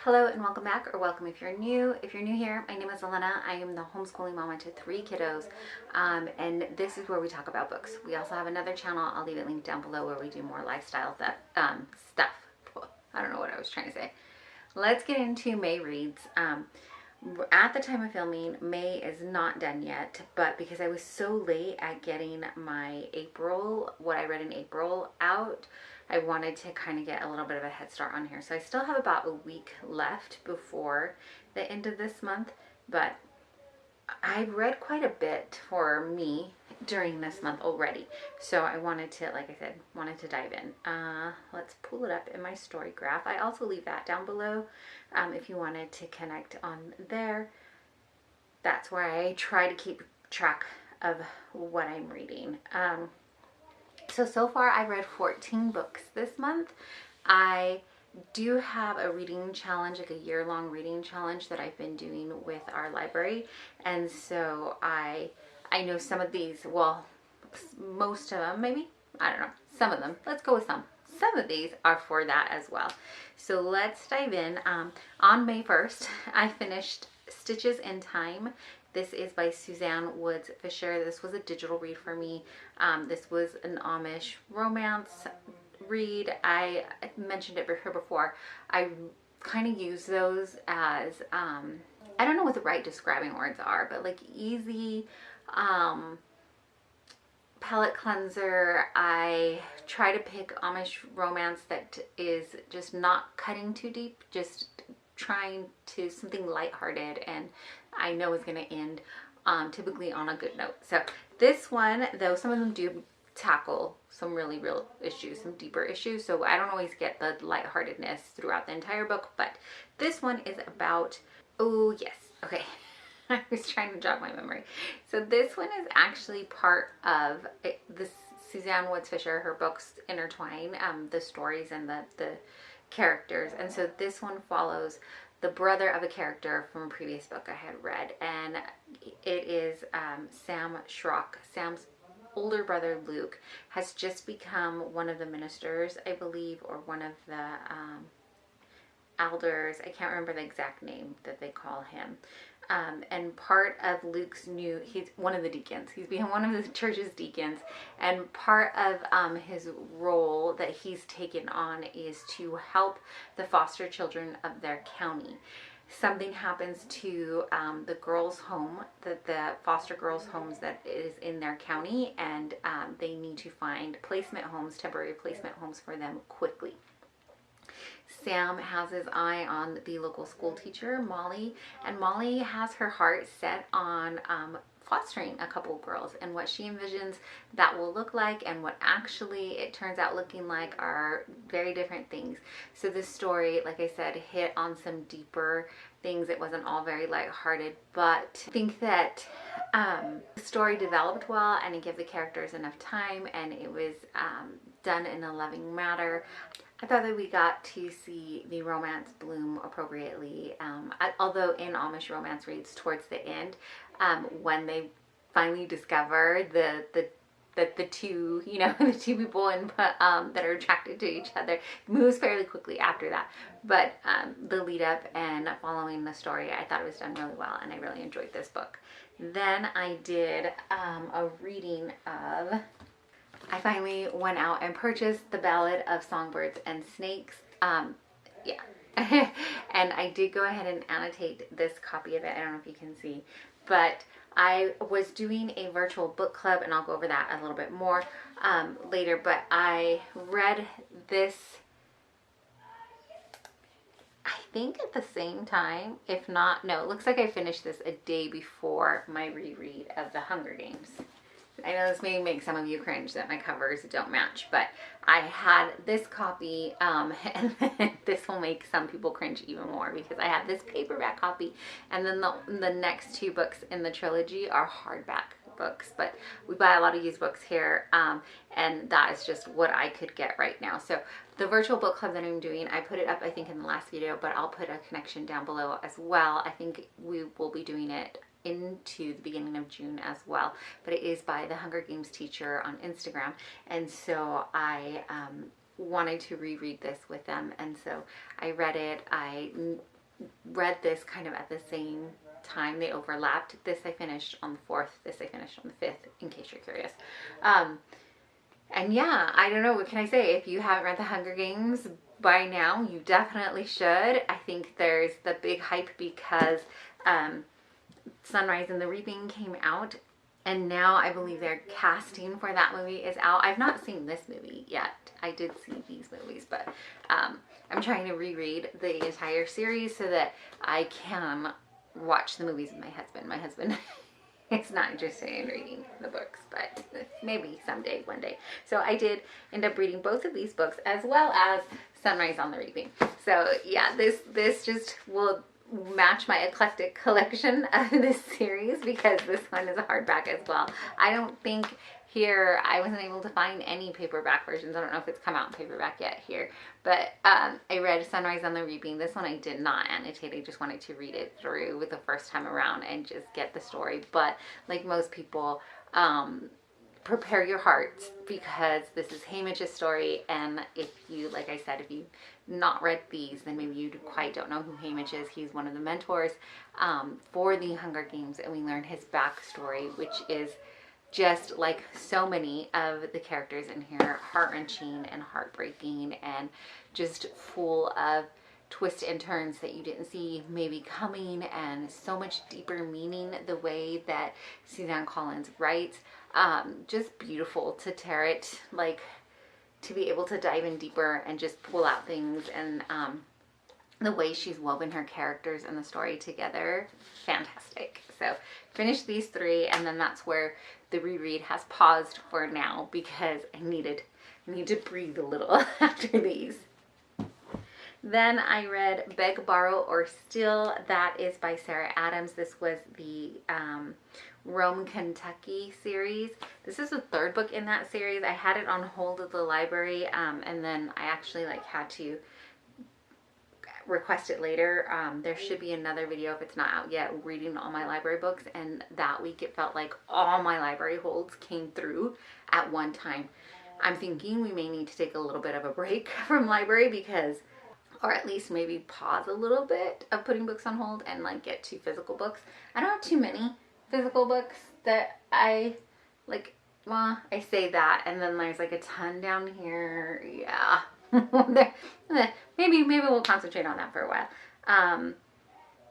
Hello and welcome back, or welcome if you're new. If you're new here, my name is Elena. I am the homeschooling mama to 3 kiddos, and this is where we talk about books. We also have another channel, I'll leave it linked down below, where we do more lifestyle stuff. I don't know what I was trying to say. Let's get into May reads. At the time of filming, May is not done yet, but because I was so late at getting my what I read in April out, I wanted to kind of get a little bit of a head start on here. So I still have about a week left before the end of this month, but I've read quite a bit for me during this month already. So I wanted to, like I said, dive in. Let's pull it up in my Storygraph. I also leave that down below if you wanted to connect on there. That's where I try to keep track of what I'm reading. So far I've read 14 books this month. I do have a reading challenge, like a year-long reading challenge that I've been doing with our library. And so I know some of these, well, most of them, maybe, I don't know, some of them, let's go with some. Some of these are for that as well. So let's dive in. On May 1st, I finished Stitches in Time. This is by Suzanne Woods Fisher. This was a digital read for me. This was an Amish romance read. I mentioned it here before. I kind of use those as, I don't know what the right describing words are, but like easy, palette cleanser. I try to pick Amish romance that is just not cutting too deep, just trying to something lighthearted, and I know is going to end typically on a good note. So this one, though some of them do tackle some really real issues, some deeper issues, so I don't always get the lightheartedness throughout the entire book, but this one is about, oh yes, okay, I was trying to jog my memory. So this one is actually part of this Suzanne Woods Fisher, her books intertwine the stories and the characters, and so this one follows the brother of a character from a previous book I had read, and it is Sam Schrock. Sam's older brother Luke has just become one of the ministers, I believe, or one of the elders. I can't remember the exact name that they call him. And part of Luke's he's one of the deacons. He's become one of the church's deacons. And part of his role that he's taken on is to help the foster children of their county. Something happens to the girls' home, the foster girls' homes that is in their county, and they need to find placement homes, temporary placement homes for them quickly. Sam has his eye on the local school teacher, Molly, and Molly has her heart set on fostering a couple of girls, and what she envisions that will look like and what actually it turns out looking like are very different things. So this story, like I said, hit on some deeper things. It wasn't all very lighthearted, but I think that the story developed well, and it gave the characters enough time, and it was done in a loving manner. I thought that we got to see the romance bloom appropriately, although in Amish romance reads towards the end, when they finally discover the two, the two people that are attracted to each other, moves fairly quickly after that. But the lead up and following the story, I thought it was done really well, and I really enjoyed this book. Then I did a reading of, I finally went out and purchased The Ballad of Songbirds and Snakes. Yeah. And I did go ahead and annotate this copy of it. I don't know if you can see, but I was doing a virtual book club, and I'll go over that a little bit more later, but I read this, I think at the same time, if not, no, it looks like I finished this a day before my reread of The Hunger Games. I know this may make some of you cringe that my covers don't match, but I had this copy, and this will make some people cringe even more, because I had this paperback copy, and then the next two books in the trilogy are hardback books, but we buy a lot of used books here, and that is just what I could get right now. So the virtual book club that I'm doing, I put it up I think in the last video, but I'll put a connection down below as well. I think we will be doing it into the beginning of June as well, but it is by the Hunger Games teacher on Instagram, and so I wanted to reread this with them, and so I read it. I read this kind of at the same time. They overlapped. This I finished on the 4th. This I finished on the 5th, in case you're curious. And yeah, I don't know, what can I say? If you haven't read The Hunger Games by now, you definitely should. I think there's the big hype because Sunrise and the Reaping came out, and now I believe their casting for that movie is out. I've not seen this movie yet. I did see these movies, but I'm trying to reread the entire series so that I can watch the movies with my husband. My husband is not interested in reading the books, but maybe someday, one day. So I did end up reading both of these books, as well as Sunrise on the Reaping. So yeah, this just will match my eclectic collection of this series, because this one is a hardback as well. I don't think here, I wasn't able to find any paperback versions. I don't know if it's come out in paperback yet here, but I read Sunrise on the Reaping. This one I did not annotate. I just wanted to read it through with the first time around and just get the story. But like most people, prepare your hearts, because this is Hamish's story, and if you, like I said, if you've not read these, then maybe you quite don't know who Hamish is. He's one of the mentors for the Hunger Games, and we learn his backstory, which is just like so many of the characters in here, heart-wrenching and heartbreaking, and just full of twists and turns that you didn't see maybe coming, and so much deeper meaning the way that Suzanne Collins writes. Just beautiful to tear it, like to be able to dive in deeper and just pull out things, and the way she's woven her characters and the story together, fantastic. So finished these 3, and then that's where the reread has paused for now, because I need to breathe a little after these. Then I read Beg, Borrow, or Steal. That is by Sarah Adams. This was the Rome, Kentucky series. This is the 3rd book in that series. I had it on hold at the library, and then I actually had to request it later. There should be another video, if it's not out yet, reading all my library books, and that week it felt like all my library holds came through at one time. I'm thinking we may need to take a little bit of a break from library, because, or at least maybe pause a little bit of putting books on hold and get to physical books. I don't have too many physical books that I like. Well, I say that, and then there's a ton down here. Yeah. maybe we'll concentrate on that for a while.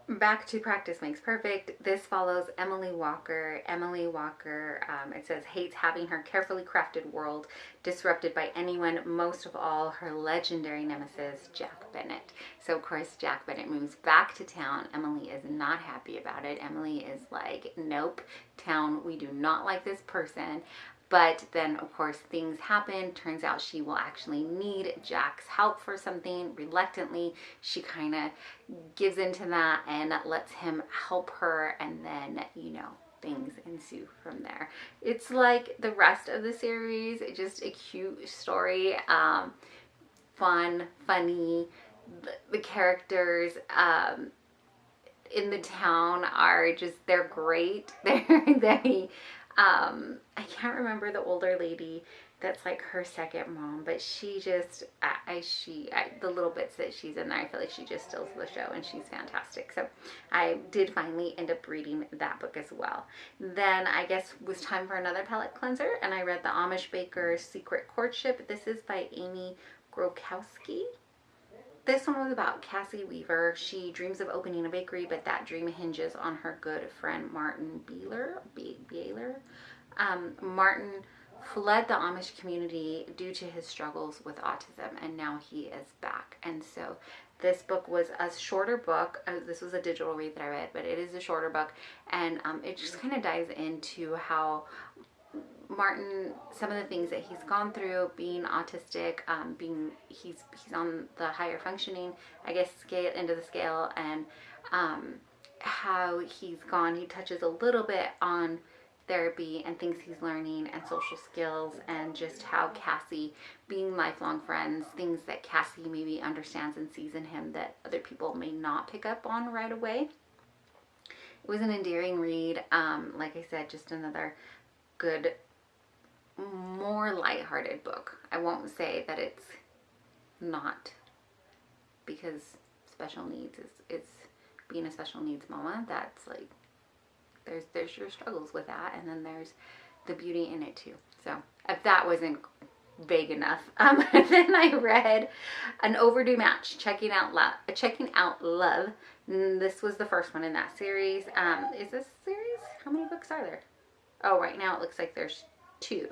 Back to Practice Makes Perfect. This follows Emily Walker. Emily Walker, it says, hates having her carefully crafted world disrupted by anyone, most of all her legendary nemesis, Jack Bennett. So of course Jack Bennett moves back to town. Emily is not happy about it. Emily is like, nope, town, we do not like this person. But then, of course, things happen. Turns out she will actually need Jack's help for something. Reluctantly, she kind of gives into that and lets him help her. And then, things ensue from there. It's like the rest of the series. Just a cute story. Fun, funny. The characters in the town are just, they're great. I can't remember the older lady that's her second mom, but she just, the little bits that she's in there, I feel like she just steals the show, and she's fantastic. So I did finally end up reading that book as well. Then I guess it was time for another palate cleanser, and I read The Amish Baker's Secret Courtship. This is by Amy Grokowski. This one was about Cassie Weaver. She dreams of opening a bakery, but that dream hinges on her good friend Martin Beeler. Martin fled the Amish community due to his struggles with autism, and now he is back. And so this book was a shorter book. This was a digital read that I read, but it is a shorter book, and it just kind of dives into how Martin, some of the things that he's gone through, being autistic, he's on the higher functioning, I guess, end of the scale, and how he touches a little bit on therapy and things he's learning and social skills, and just how Cassie, being lifelong friends, things that Cassie maybe understands and sees in him that other people may not pick up on right away. It was an endearing read. Like I said, just another good, more lighthearted book. I won't say that it's not because special needs is being a special needs mama. That's like, there's your struggles with that, and then there's the beauty in it too. So if that wasn't vague enough, then I read An Overdue Match, Checking Out Love. This was the first one in that series. Is this a series? How many books are there? Oh, right now it looks like there's 2.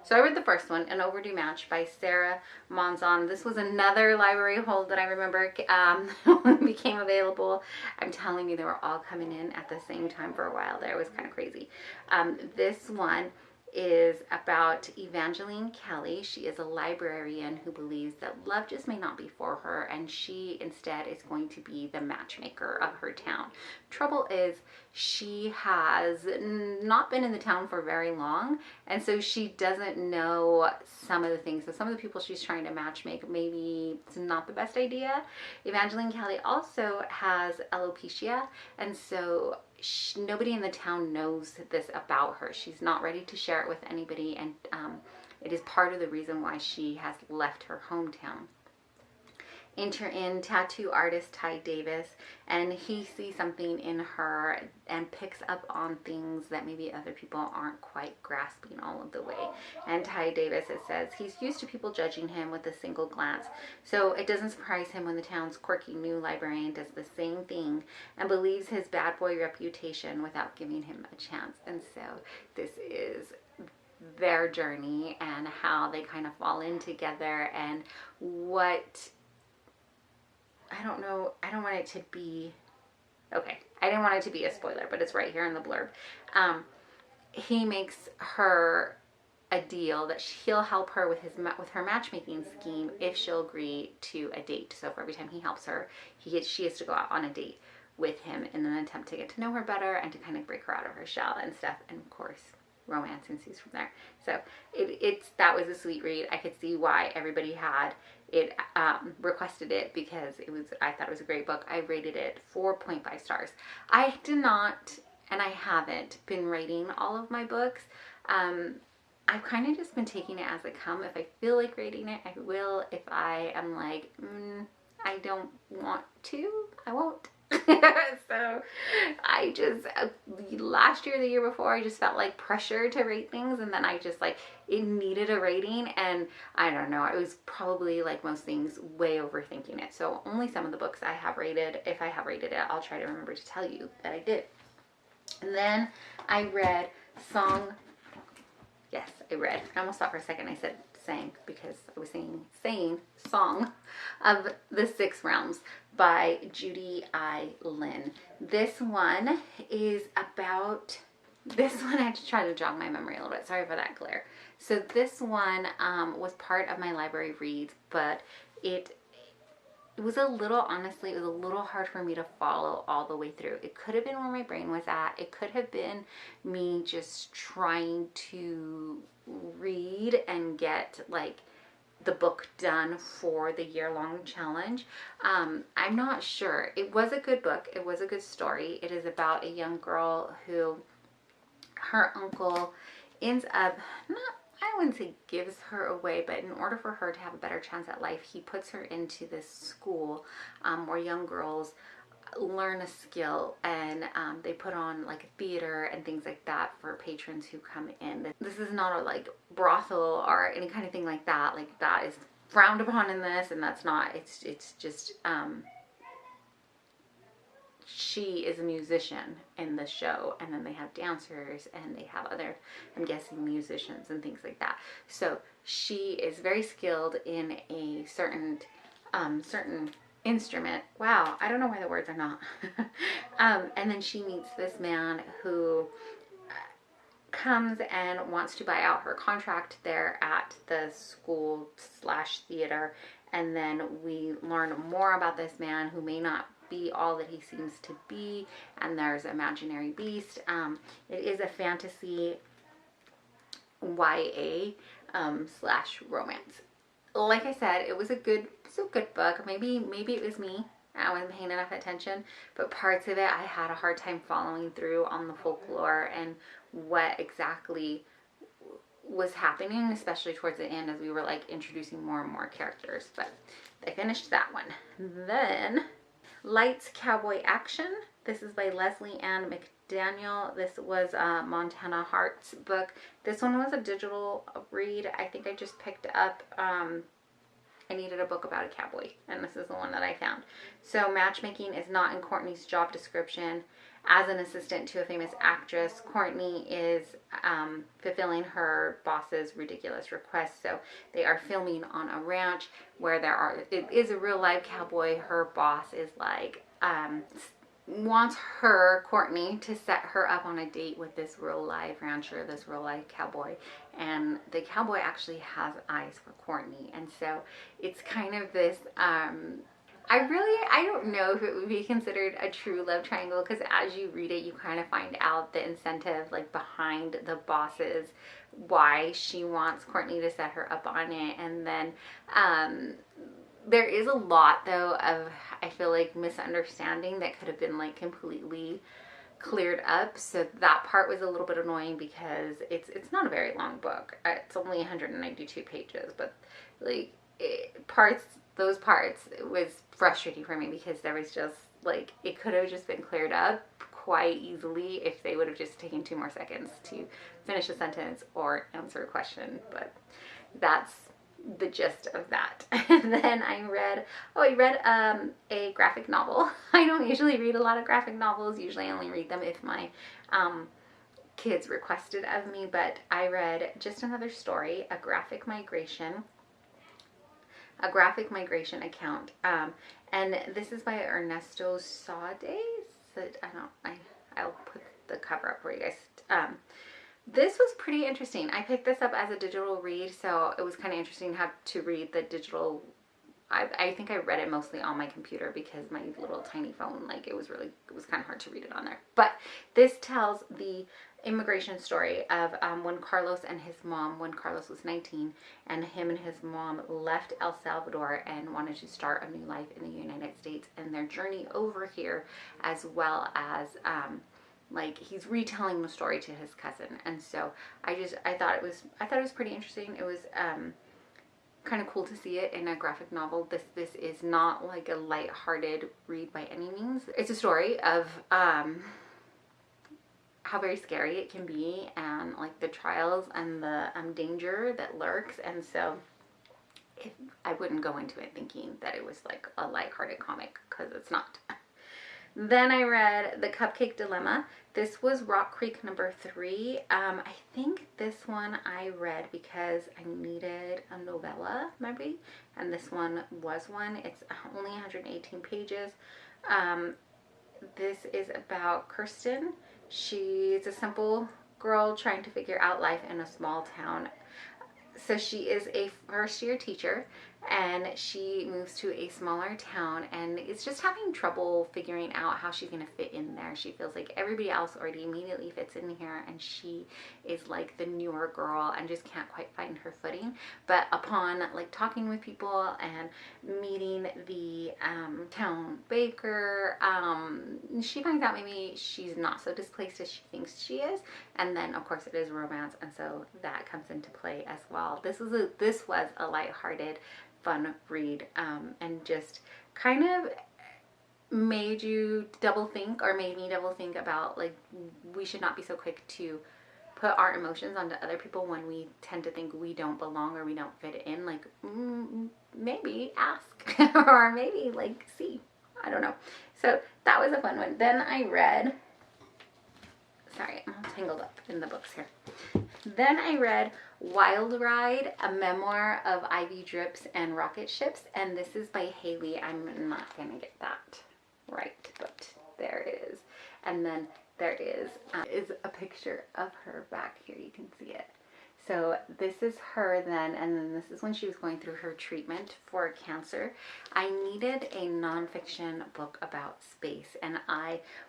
So I read the first one, An Overdue Match by Sarah Monzon. This was another library hold that I remember when it became available. I'm telling you, they were all coming in at the same time for a while there. It was kind of crazy. This one is about Evangeline Kelly. She is a librarian who believes that love just may not be for her, and she instead is going to be the matchmaker of her town. Trouble is, she has not been in the town for very long, and so she doesn't know some of the things. So some of the people she's trying to matchmake, maybe it's not the best idea. Evangeline Kelly also has alopecia, and so nobody in the town knows this about her. She's not ready to share it with anybody, and it is part of the reason why she has left her hometown. Enter in tattoo artist Ty Davis, and he sees something in her and picks up on things that maybe other people aren't quite grasping all of the way. And Ty Davis, it says, he's used to people judging him with a single glance, so it doesn't surprise him when the town's quirky new librarian does the same thing and believes his bad boy reputation without giving him a chance. And so this is their journey and how they kind of fall in together, and what, I don't know, I don't want it to be, okay, I didn't want it to be a spoiler, but it's right here in the blurb. He makes her a deal that he'll help her with her matchmaking scheme if she'll agree to a date. So for every time he helps her, she has to go out on a date with him in an attempt to get to know her better and to kind of break her out of her shell and stuff. And of course, romance ensues from there. So that was a sweet read. I could see why everybody had it requested it, because I thought it was a great book. I rated it 4.5 stars. I did not, and I haven't been rating all of my books. I've kind of just been taking it as it comes. If I feel like rating it, I will. If I am like, I don't want to, I won't. So I just, last year, the year before, I just felt like pressure to rate things, and then I just like, it needed a rating, and I don't know, I was probably, like most things, way overthinking it. So only some of the books I have rated. If I have rated it, I'll try to remember to tell you that I did. And then I read I almost thought for a second I said sang, because I was saying Song of the Six Realms by Judy I. Lin. This one I had to try to jog my memory a little bit. Sorry for that glare. So this one was part of my library reads, but it was a little hard for me to follow all the way through. It could have been where my brain was at. It could have been me just trying to read and get like the book done for the year-long challenge. I'm not sure. It was a good book. It was a good story. It is about a young girl who her uncle ends up, I wouldn't say gives her away, but in order for her to have a better chance at life, he puts her into this school where young girls learn a skill, and they put on like a theater and things like that for patrons who come in. This is not a like brothel or any kind of thing like that. Like that is frowned upon in this, and that's not. It's just she is a musician in the show, and then they have dancers and they have other, I'm guessing, musicians and things like that. So she is very skilled in a certain instrument. Wow, I don't know why the words are not. And then she meets this man who comes and wants to buy out her contract there at the school / theater. And then we learn more about this man who may not be all that he seems to be, and there's an imaginary beast. It is a fantasy YA / romance. Like I said, it was a good book. Maybe it was me. I wasn't paying enough attention, but parts of it I had a hard time following through on the folklore and what exactly was happening, especially towards the end as we were like introducing more and more characters. But I finished that one. Then Lights Cowboy Action. This is by Leslie Ann McDaniel. This was Montana Hart's book. This one was a digital read. I think I just picked up, I needed a book about a cowboy, and this is the one that I found. So matchmaking is not in Courtney's job description. As an assistant to a famous actress, Courtney is fulfilling her boss's ridiculous request. So they are filming on a ranch where it is a real live cowboy. Her boss is like, wants Courtney, to set her up on a date with this real live rancher, this real live cowboy. And the cowboy actually has eyes for Courtney. And so it's kind of this, I don't know if it would be considered a true love triangle, because as you read it, you kind of find out the incentive like behind the bosses, why she wants Courtney to set her up on it. And then there is a lot though of, I feel like, misunderstanding that could have been like completely cleared up. So that part was a little bit annoying because it's not a very long book. It's only 192 pages, but like those parts, it was frustrating for me because there was just like, it could have just been cleared up quite easily if they would have just taken 2 more seconds to finish a sentence or answer a question. But that's the gist of that. And then I read a graphic novel. I don't usually read a lot of graphic novels. Usually I only read them if my kids requested of me, but I read Just Another Story, a graphic migration account. And this is by Ernesto Sades. I'll put the cover up for you guys. This was pretty interesting. I picked this up as a digital read, so it was kind of interesting to read the digital. I think I read it mostly on my computer because my little tiny phone, like, it was kind of hard to read it on there. But this tells the immigration story of when Carlos was 19, and him and his mom left El Salvador and wanted to start a new life in the United States, and their journey over here, as well as like, he's retelling the story to his cousin. And so I thought it was pretty interesting. It was kind of cool to see it in a graphic novel. This is not like a light-hearted read by any means. It's a story of how very scary it can be, and like the trials and the danger that lurks. And so I wouldn't go into it thinking that it was like a light-hearted comic, because it's not. Then I read The Cupcake Dilemma. This was Rock Creek number 3. I think this one I read because I needed a novella, maybe, and this one was one. It's only 118 pages. This is about Kirsten. She's a simple girl trying to figure out life in a small town. So she is a first-year teacher, and she moves to a smaller town and is just having trouble figuring out how she's going to fit in there. She feels like everybody else already immediately fits in here, and she is like the newer girl and just can't quite find her footing. But upon like talking with people and meeting the town baker, she finds out maybe she's not so displaced as she thinks she is. And then of course it is romance, and so that comes into play as well. This was a lighthearted, fun read, and just kind of made you double think, or made me double think about, like, we should not be so quick to put our emotions onto other people when we tend to think we don't belong or we don't fit in. Like, maybe ask or maybe like see. I don't know. So that was a fun one. Then I read, sorry, I'm all tangled up in the books here. Then I read Wild Ride, a memoir of Ivy Drips and Rocket Ships, and this is by Haley. I'm not going to get that right, but there it is. And then there is a picture of her back here. You can see it. So this is her then, and then this is when she was going through her treatment for cancer. I needed a nonfiction book about space, and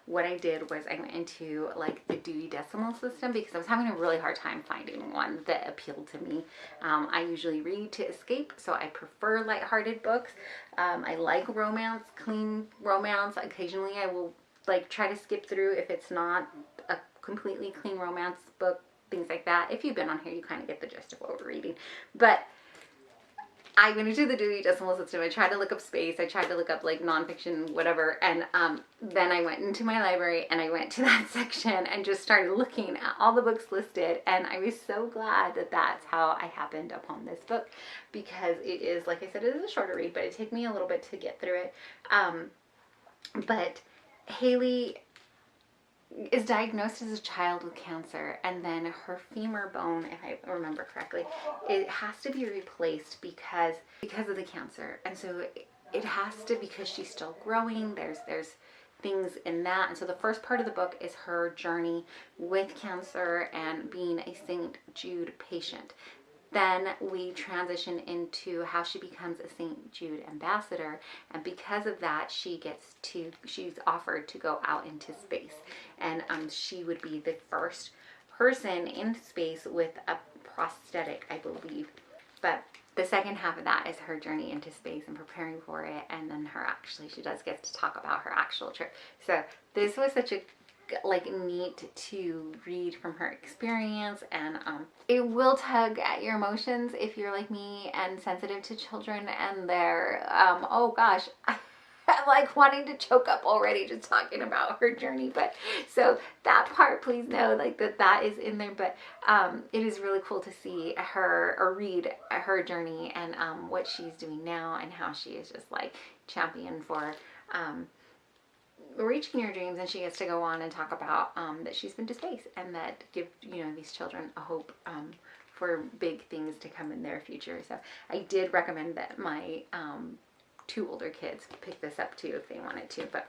what I did was I went into like the Dewey Decimal System because I was having a really hard time finding one that appealed to me. I usually read to escape, so I prefer lighthearted books. I like romance, clean romance. Occasionally I will like try to skip through if it's not a completely clean romance book things like that. If you've been on here, you kind of get the gist of what we're reading. But I went into the Dewey Decimal System. I tried to look up space. I tried to look up like nonfiction, whatever. And then I went into my library and I went to that section and just started looking at all the books listed. And I was so glad that that's how I happened upon this book, because it is, like I said, it is a shorter read, but it took me a little bit to get through it. But Haley is diagnosed as a child with cancer, and then her femur bone, if I remember correctly, it has to be replaced because of the cancer. And so it has to, because she's still growing. There's things in that. And so the first part of the book is her journey with cancer and being a St. Jude patient. Then we transition into how she becomes a St. Jude ambassador, and because of that, she's offered to go out into space, and she would be the first person in space with a prosthetic, I believe. But the second half of that is her journey into space and preparing for it, and then she does get to talk about her actual trip. So this was such a neat to read from her experience, and it will tug at your emotions if you're like me and sensitive to children, and they're oh gosh, I'm like wanting to choke up already just talking about her journey. But so that part, please know that is in there. But it is really cool to see her or read her journey and what she's doing now, and how she is just like champion for reaching your dreams. And she gets to go on and talk about that she's been to space, and that give these children a hope for big things to come in their future. So I did recommend that my 2 older kids pick this up too if they wanted to. But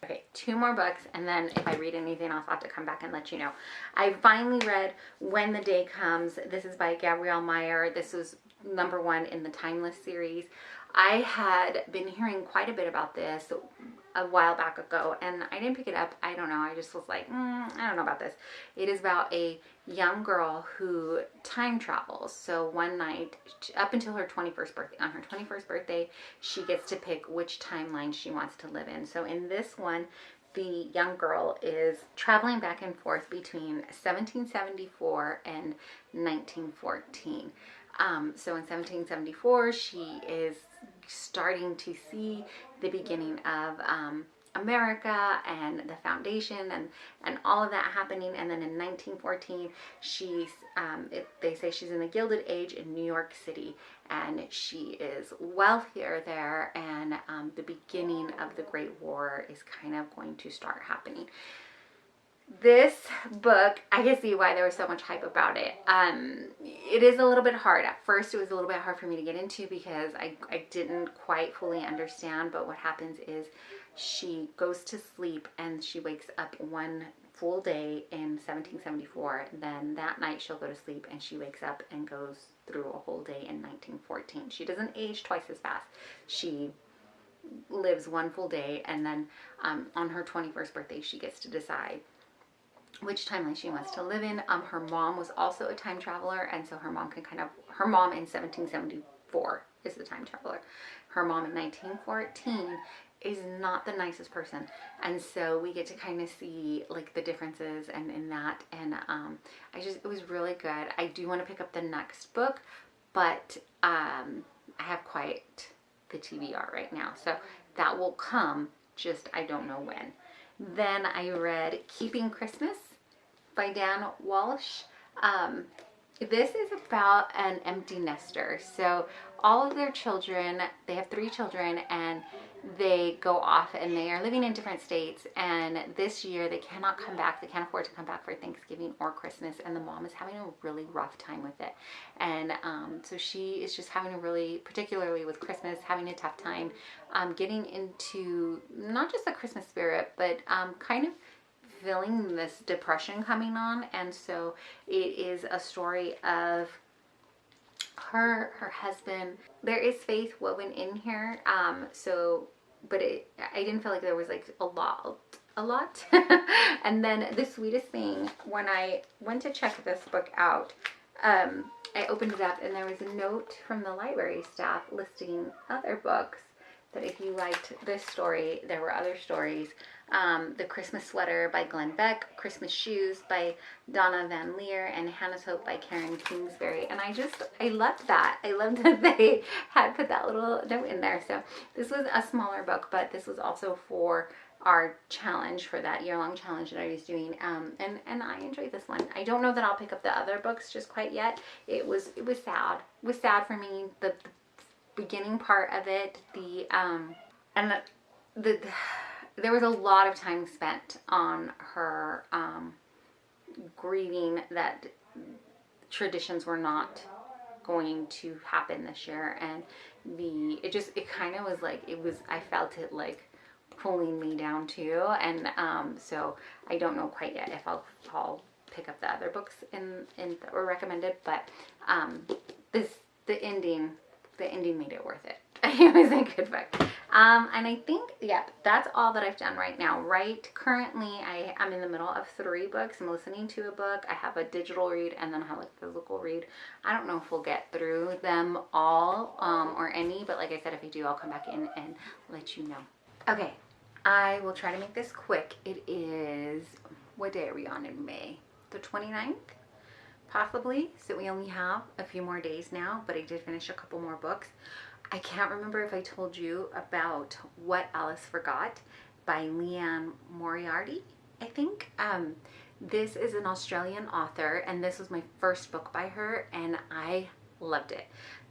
okay, 2 more books, and then if I read anything else, I'll have to come back and let you know. I finally read When the Day Comes. This is by Gabrielle Meyer. This was #1 in the Timeless series. I had been hearing quite a bit about this a while back ago, and I didn't pick it up. I don't know. I just was like, I don't know about this. It is about a young girl who time travels. So one night, up until her 21st birthday, on her 21st birthday, she gets to pick which timeline she wants to live in. So in this one, the young girl is traveling back and forth between 1774 and 1914. So in 1774, she is starting to see the beginning of America and the foundation and all of that happening. And then in 1914, they say she's in the Gilded Age in New York City, and she is wealthier there, and the beginning of the Great War is kind of going to start happening. This book, I can see why there was so much hype about it. It is a little bit hard. At first, it was a little bit hard for me to get into because I didn't quite fully understand. But what happens is she goes to sleep and she wakes up one full day in 1774. Then that night she'll go to sleep and she wakes up and goes through a whole day in 1914. She doesn't age twice as fast. She lives one full day, and then on her 21st birthday, she gets to decide which timeline she wants to live in. Her mom was also a time traveler, and so her mom in 1774 is the time traveler. Her mom in 1914 is not the nicest person, and so we get to kind of see like the differences and in that, and it was really good. I do want to pick up the next book, but I have quite the TBR right now, so that will come, just I don't know when. Then I read Keeping Christmas by Dan Walsh. This is about an empty nester. So all of their children, they have 3 children, and they go off and they are living in different states, and this year they cannot come back. They can't afford to come back for Thanksgiving or Christmas, and the mom is having a really rough time with it. And so she is just having a really, particularly with Christmas, having a tough time getting into not just the Christmas spirit, but kind of feeling this depression coming on. And so it is a story of her husband. There is faith woven in here, but I didn't feel like there was like a lot. And then the sweetest thing, when I went to check this book out, I opened it up and there was a note from the library staff listing other books that if you liked this story, there were other stories. The Christmas Sweater by Glenn Beck, Christmas Shoes by Donna Van Leer, and Hannah's Hope by Karen Kingsbury. And I loved that. I loved that they had put that little note in there. So this was a smaller book, but this was also for our challenge, for that year-long challenge that I was doing, and I enjoyed this one. I don't know that I'll pick up the other books just quite yet. It was sad. It was sad for me. The beginning part of it, there was a lot of time spent on her grieving that traditions were not going to happen this year, and it kind of was like, I felt it like pulling me down too, and so I don't know quite yet if I'll pick up the other books that were recommended, but the ending made it worth it. It was a good book. And I think, that's all that I've done right now. Currently, I'm in the middle of 3 books. I'm listening to a book. I have a digital read, and then I have a physical read. I don't know if we'll get through them all or any, but like I said, if I do, I'll come back in and let you know. Okay, I will try to make this quick. It is, what day are we on in May? The 29th? Possibly. So we only have a few more days now, but I did finish a couple more books. I can't remember if I told you about What Alice Forgot by Leanne Moriarty, I think. This is an Australian author, and this was my first book by her, and I loved it.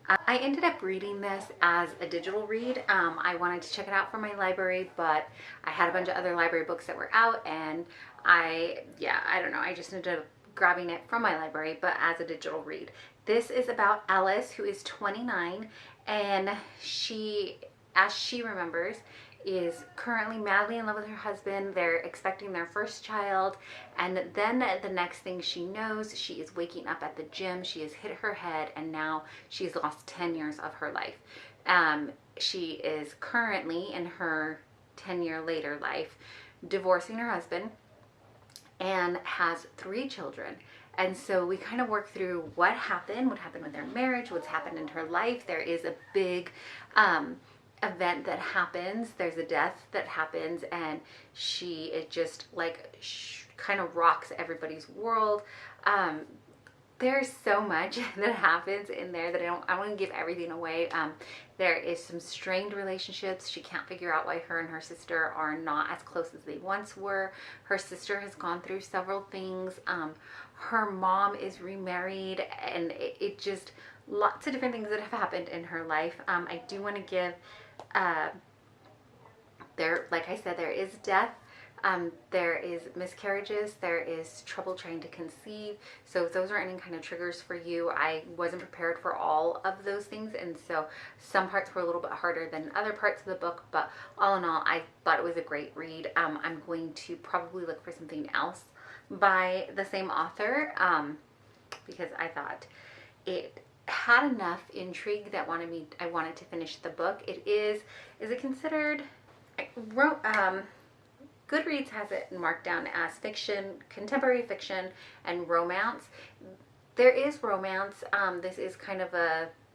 I ended up reading this as a digital read. I wanted to check it out from my library, but I had a bunch of other library books that were out, and I don't know, I just ended up grabbing it from my library, but as a digital read. This is about Alice, who is 29, and she, as she remembers, is currently madly in love with her husband. They're expecting their first child, and then the next thing she knows, she is waking up at the gym. She has hit her head, and now she's lost 10 years of her life. She is currently, in her 10-year later life, divorcing her husband and has 3 children. And so we kind of work through what happened with their marriage, what's happened in her life. There is a big event that happens. There's a death that happens, and it just like kind of rocks everybody's world. There's so much that happens in there that I want to give everything away. There is some strained relationships. She can't figure out why her and her sister are not as close as they once were. Her sister has gone through several things. Her mom is remarried, and it just, lots of different things that have happened in her life. I do want to give, like I said, there is death. There is miscarriages, there is trouble trying to conceive. So if those are any kind of triggers for you, I wasn't prepared for all of those things, and so some parts were a little bit harder than other parts of the book, but all in all, I thought it was a great read. I'm going to probably look for something else by the same author, because I thought it had enough intrigue that I wanted to finish the book. Is it considered, Goodreads has it marked down as fiction, contemporary fiction, and romance. There is romance. This is kind of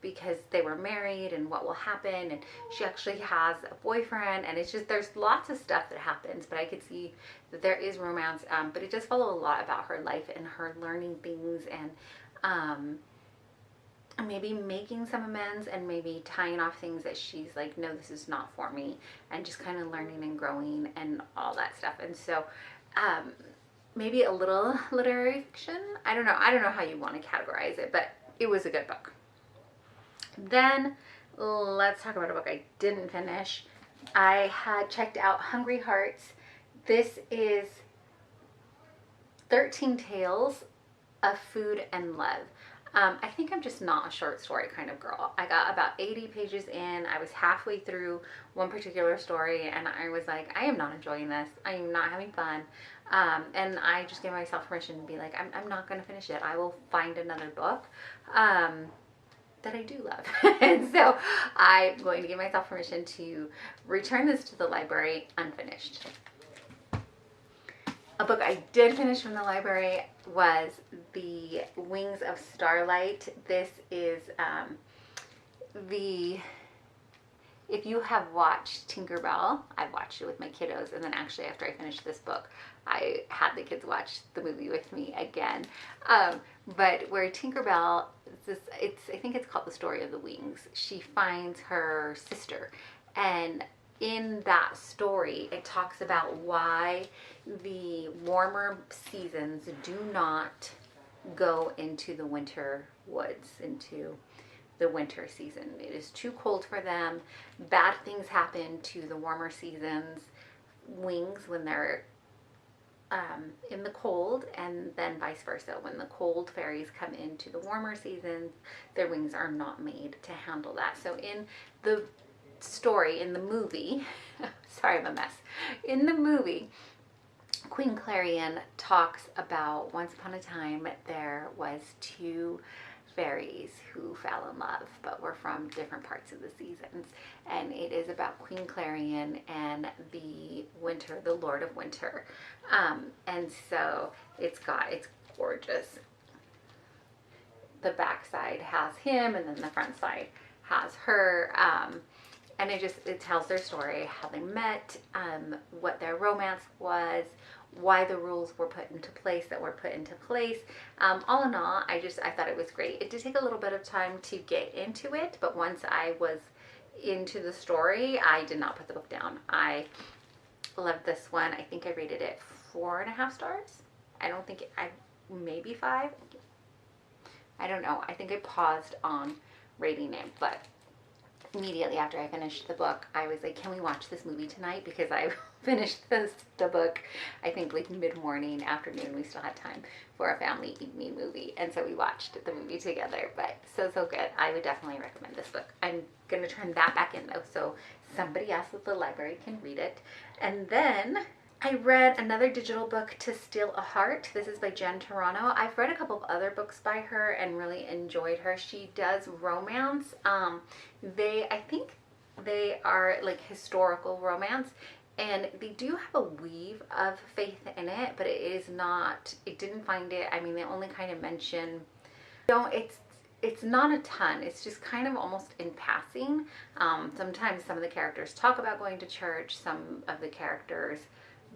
because they were married and what will happen, and she actually has a boyfriend, and it's just, there's lots of stuff that happens, but I could see that there is romance, but it does follow a lot about her life and her learning things, and maybe making some amends, and maybe tying off things that she's like, no, this is not for me, and just kind of learning and growing and all that stuff. And so maybe a little literary fiction. I don't know how you want to categorize it, but it was a good book. Then let's talk about a book I didn't finish. I had checked out Hungry Hearts. This is 13 Tales of Food and Love. I think I'm just not a short story kind of girl. I got about 80 pages in. I was halfway through one particular story, and I was like, I am not enjoying this. I am not having fun. And I just gave myself permission to be like, I'm not going to finish it. I will find another book that I do love. And so I'm going to give myself permission to return this to the library unfinished. A book I did finish from the library was The Wings of Starlight. This is if you have watched Tinkerbell, I've watched it with my kiddos, and then actually after I finished this book, I had the kids watch the movie with me again. But where Tinkerbell, I think it's called The Story of the Wings. She finds her sister, and in that story, it talks about why the warmer seasons do not go into the winter woods, into the winter season. It is too cold for them. Bad things happen to the warmer seasons wings when they're in the cold, and then vice versa. When the cold fairies come into the warmer seasons, their wings are not made to handle that. So in the story, in the movie, sorry, I'm a mess. In the movie, Queen Clarion talks about once upon a time there was two fairies who fell in love but were from different parts of the seasons, and it is about Queen Clarion and the Lord of Winter, and so it's gorgeous. The back side has him, and then the front side has her, and it tells their story, how they met, what their romance was, why the rules were put into place that were put into place. All in all, I thought it was great. It did take a little bit of time to get into it, but once I was into the story, I did not put the book down. I loved this one. I think I rated it 4.5 stars. Maybe 5. I don't know. I think I paused on rating it, but immediately after I finished the book, I was like, can we watch this movie tonight? Because I finished the book, I think like mid-morning, afternoon. We still had time for a family evening movie. And so we watched the movie together. But so good. I would definitely recommend this book. I'm going to turn that back in though, so somebody else at the library can read it. And then I read another digital book, To Steal a Heart. This is by Jen Toronto. I've read a couple of other books by her and really enjoyed her. She does romance. I think they are like historical romance, and they do have a weave of faith in it, but it didn't find it, I mean, they only kind of mention, it's not a ton. It's just kind of almost in passing. Sometimes some of the characters talk about going to church. Some of the characters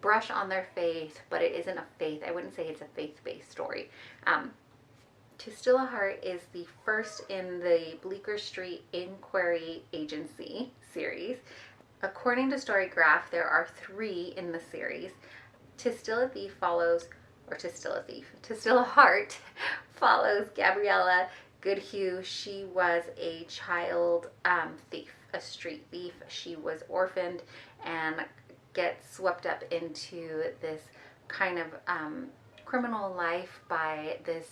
brush on their faith, but it isn't a faith. I wouldn't say it's a faith-based story. To Steal a Heart is the first in the Bleecker Street Inquiry Agency series. According to Storygraph, there are 3 in the series. To Steal a Heart follows Gabriella Goodhue. She was a child thief, a street thief. She was orphaned and gets swept up into this kind of criminal life by this.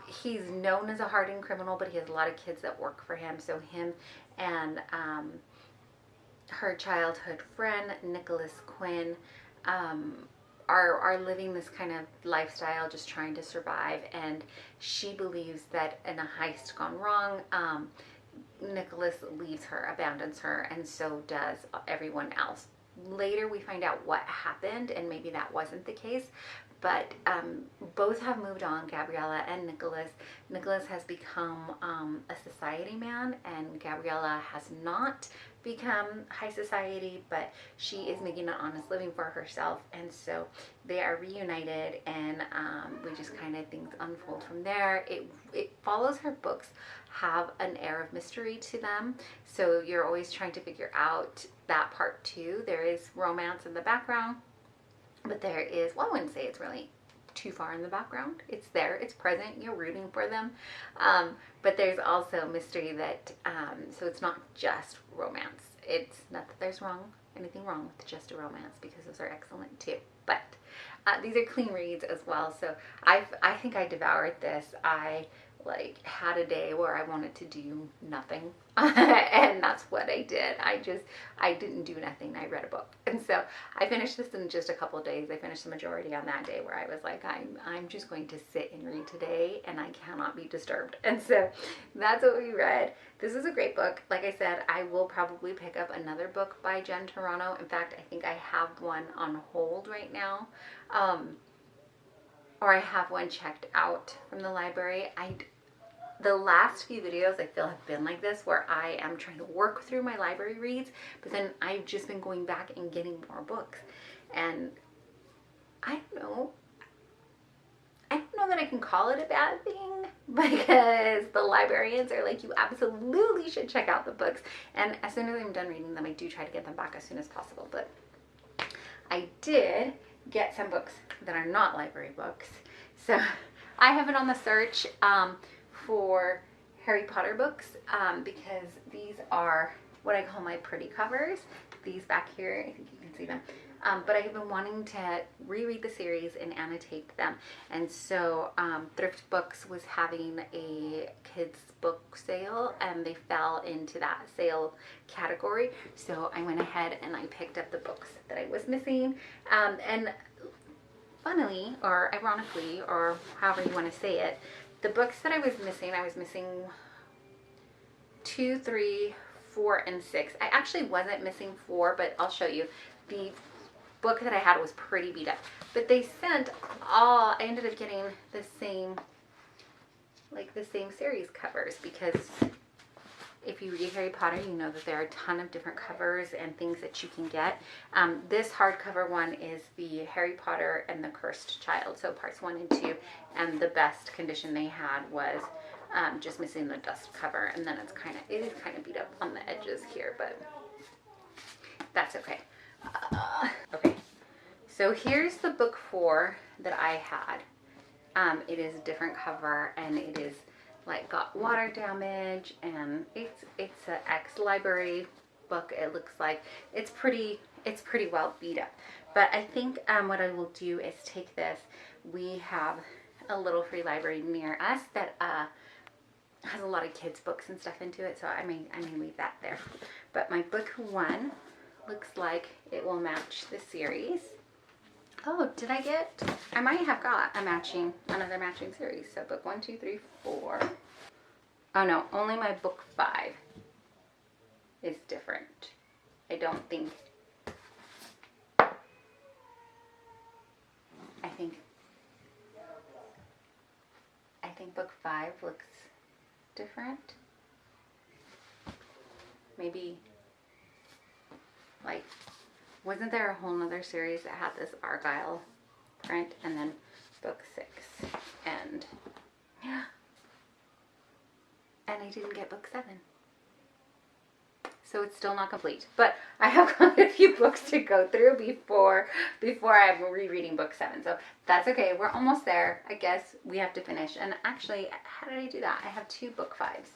He's known as a hardened criminal, but he has a lot of kids that work for him. So him and her childhood friend, Nicholas Quinn, are living this kind of lifestyle, just trying to survive. And she believes that in a heist gone wrong, Nicholas leaves her, abandons her, and so does everyone else. Later we find out what happened, and maybe that wasn't the case, but both have moved on, Gabriella and Nicholas. Nicholas has become a society man, and Gabriella has not become high society, but she is making an honest living for herself, and so they are reunited, and we just kind of, things unfold from there. It follows, her books have an air of mystery to them, so you're always trying to figure out that part too. There is romance in the background, but there is, well, I wouldn't say it's really too far in the background. It's there, it's present, you're rooting for them, but there's also mystery that, so it's not just romance. It's not that there's anything wrong with just a romance, because those are excellent too, but these are clean reads as well. So I think I devoured this. I had a day where I wanted to do nothing, and that's what I did. I didn't do nothing. I read a book, and so I finished this in just a couple of days. I finished the majority on that day, where I was like, I'm just going to sit and read today, and I cannot be disturbed. And so that's what we read. This is a great book. Like I said, I will probably pick up another book by Jen Toronto. In fact, I think I have one on hold right now, or I have one checked out from the library. the last few videos I feel have been like this, where I am trying to work through my library reads, but then I've just been going back and getting more books. And I don't know that I can call it a bad thing, because the librarians are like, you absolutely should check out the books. And as soon as I'm done reading them, I do try to get them back as soon as possible. But I did get some books that are not library books. So I have it on the search for Harry Potter books, because these are what I call my pretty covers. These back here, I think you can see them. But I have been wanting to reread the series and annotate them. And so ThriftBooks was having a kids book sale, and they fell into that sale category. So I went ahead and I picked up the books that I was missing. And funnily, or ironically, or however you want to say it, the books that I was missing 2, 3, 4, and 6. I actually wasn't missing 4, but I'll show you. The book that I had was pretty beat up, but they sent I ended up getting the same series covers, because if you read Harry Potter, you know that there are a ton of different covers and things that you can get. This hardcover one is the Harry Potter and the Cursed Child, so parts 1 and 2, and the best condition they had was just missing the dust cover, and then it is kind of beat up on the edges here, but that's okay. Okay, so here's the book 4 that I had. It is a different cover, and it is like got water damage, and it's an ex-library book. It looks like it's pretty well beat up. But I think what I will do is take this. We have a little free library near us that has a lot of kids books and stuff into it, so I may leave that there. But my book 1 looks like it will match the series. Oh, I might have got another matching series. So book 1, 2, 3, 4. Oh no, only my book 5 is different. I think book 5 looks different. Maybe, like, wasn't there a whole nother series that had this Argyle print, and then book 6, and I didn't get book 7. So it's still not complete, but I have quite a few books to go through before I'm rereading book 7. So that's okay. We're almost there. I guess we have to finish. And actually, how did I do that? I have 2 book 5s.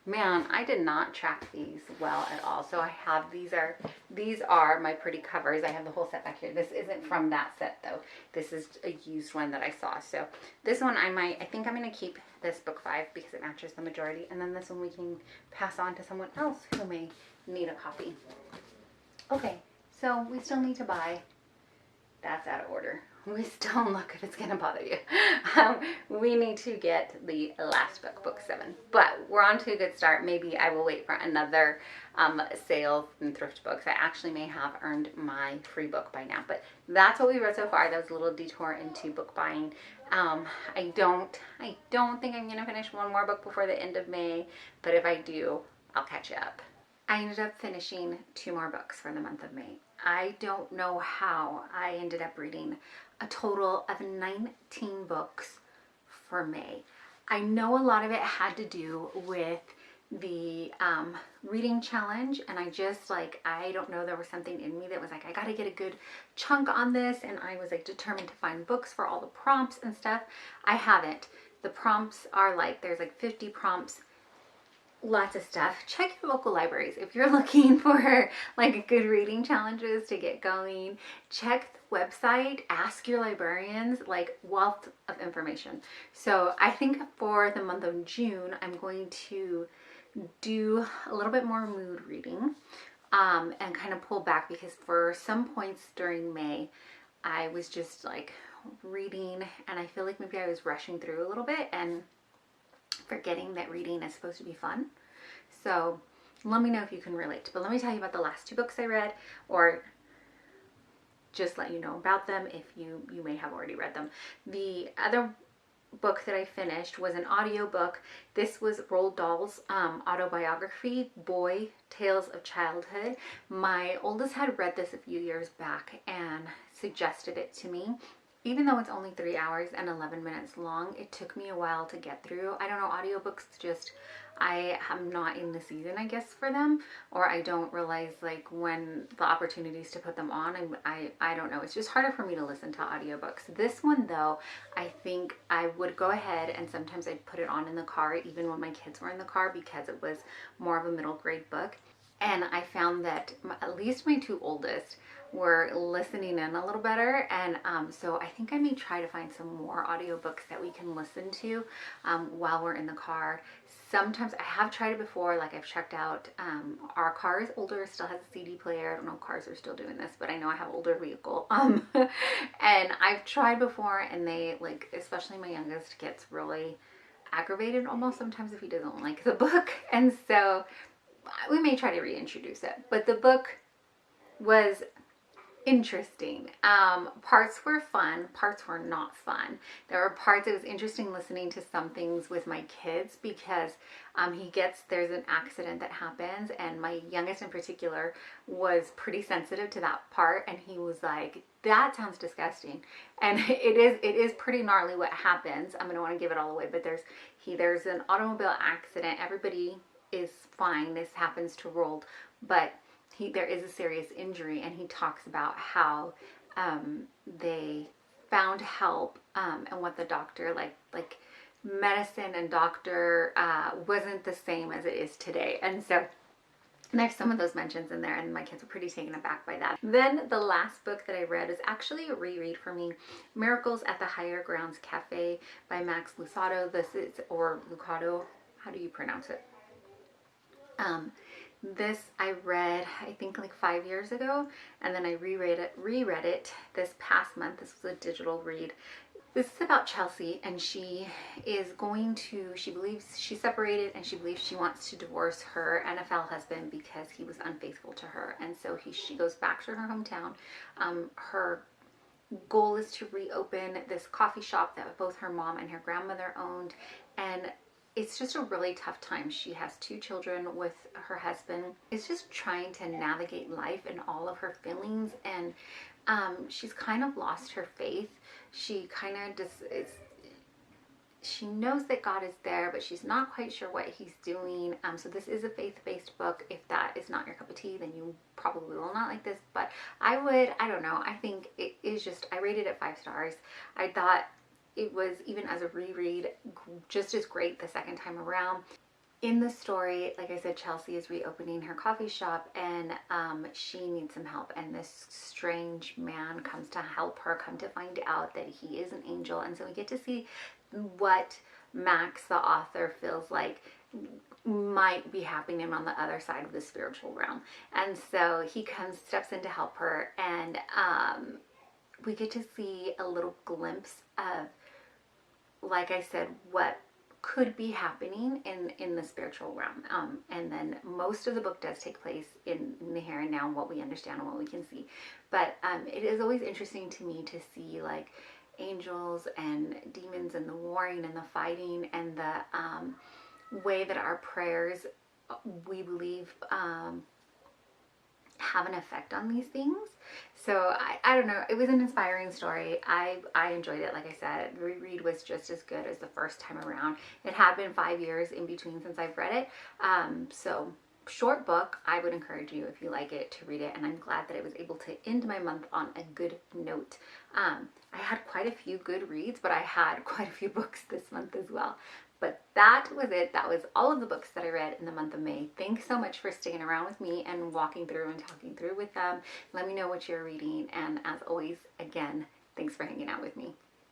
Man, I did not track these well at all. So I have, these are my pretty covers. I have the whole set back here. This isn't from that set though. This is a used one that I saw. So this one I think I'm going to keep this book 5 because it matches the majority. And then this one we can pass on to someone else who may need a copy. Okay, so we still need to buy. That's out of order. We still, look, if it's going to bother you. We need to get the last book, book 7. But we're on to a good start. Maybe I will wait for another sale from ThriftBooks. I actually may have earned my free book by now. But that's what we read so far. That was a little detour into book buying. I don't think I'm going to finish one more book before the end of May. But if I do, I'll catch you up. I ended up finishing 2 more books for the month of May. I don't know how I ended up reading a total of 19 books for May. I know a lot of it had to do with the reading challenge, and I don't know, there was something in me that was like, I gotta get a good chunk on this, and I was like determined to find books for all the prompts and stuff. I haven't. The prompts are like, there's like 50 prompts. Lots of stuff. Check your local libraries. If you're looking for like good reading challenges to get going, check the website, ask your librarians, like wealth of information. So I think for the month of June, I'm going to do a little bit more mood reading and kind of pull back, because for some points during May, I was just like reading, and I feel like maybe I was rushing through a little bit and forgetting that reading is supposed to be fun. So let me know if you can relate. But let me tell you about the last 2 books I read, or just let you know about them if you may have already read them. The other book that I finished was an audiobook. This was Roald Dahl's autobiography, Boy, Tales of Childhood. My oldest had read this a few years back and suggested it to me. Even though it's only 3 hours and 11 minutes long, it took me a while to get through. I don't know, audiobooks just, I am not in the season, I guess, for them, or I don't realize like when the opportunities to put them on, and I don't know. It's just harder for me to listen to audiobooks. This one though, I think I would go ahead and sometimes I'd put it on in the car even when my kids were in the car because it was more of a middle grade book. And I found that at least my two oldest were listening in a little better, and so I think I may try to find some more audiobooks that we can listen to while we're in the car. Sometimes I have tried it before, like I've checked out, our car is older, still has a CD player. I don't know if cars are still doing this, but I know I have an older vehicle. And I've tried before, and they, like, especially my youngest gets really aggravated almost sometimes if he doesn't like the book. And so we may try to reintroduce it. But the book was interesting. Parts were fun, parts were not fun. There were parts, it was interesting listening to some things with my kids because there's an accident that happens, and my youngest in particular was pretty sensitive to that part, and he was like, that sounds disgusting. And it is pretty gnarly what happens. I don't want to give it all away, but there's an automobile accident. Everybody is fine. This happens to Roald, but there is a serious injury, and he talks about how they found help and what the doctor, like medicine and doctor wasn't the same as it is today. And so there's some of those mentions in there, and my kids were pretty taken aback by that. Then the last book that I read is actually a reread for me, Miracles at the Higher Grounds Cafe by Max Lucado. Or Lucado, how do you pronounce it? This I read, I think, like 5 years ago, and then I reread it this past month. This was a digital read. This is about Chelsea, and she believes she's separated, and she believes she wants to divorce her NFL husband because he was unfaithful to her. And so she goes back to her hometown. Her goal is to reopen this coffee shop that both her mom and her grandmother owned, and it's just a really tough time. She has 2 children with her husband. It's just trying to navigate life and all of her feelings, and she's kind of lost her faith. She kind of just she knows that God is there, but she's not quite sure what he's doing. So this is a faith-based book. If that is not your cup of tea, then you probably will not like this. But I don't know. I think it is just, I rated it 5 stars. I thought it was, even as a reread, just as great the second time around. In the story, like I said, Chelsea is reopening her coffee shop, and she needs some help, and this strange man comes to help her, come to find out that he is an angel. And so we get to see what Max, the author, feels like might be happening on the other side of the spiritual realm. And so he steps in to help her, and we get to see a little glimpse of, like I said, what could be happening in the spiritual realm. And then most of the book does take place in the here and now, what we understand and what we can see. But it is always interesting to me to see, like, angels and demons and the warring and the fighting and the way that our prayers, we believe, have an effect on these things. So I don't know, it was an inspiring story. I enjoyed it. Like I said, the reread was just as good as the first time around. It had been 5 years in between since I've read it. So short book. I would encourage you, if you like it, to read it, and I'm glad that I was able to end my month on a good note. I had quite a few good reads, but I had quite a few books this month as well. But that was it. That was all of the books that I read in the month of May. Thanks so much for sticking around with me and walking through and talking through with them. Let me know what you're reading, and as always, again, thanks for hanging out with me.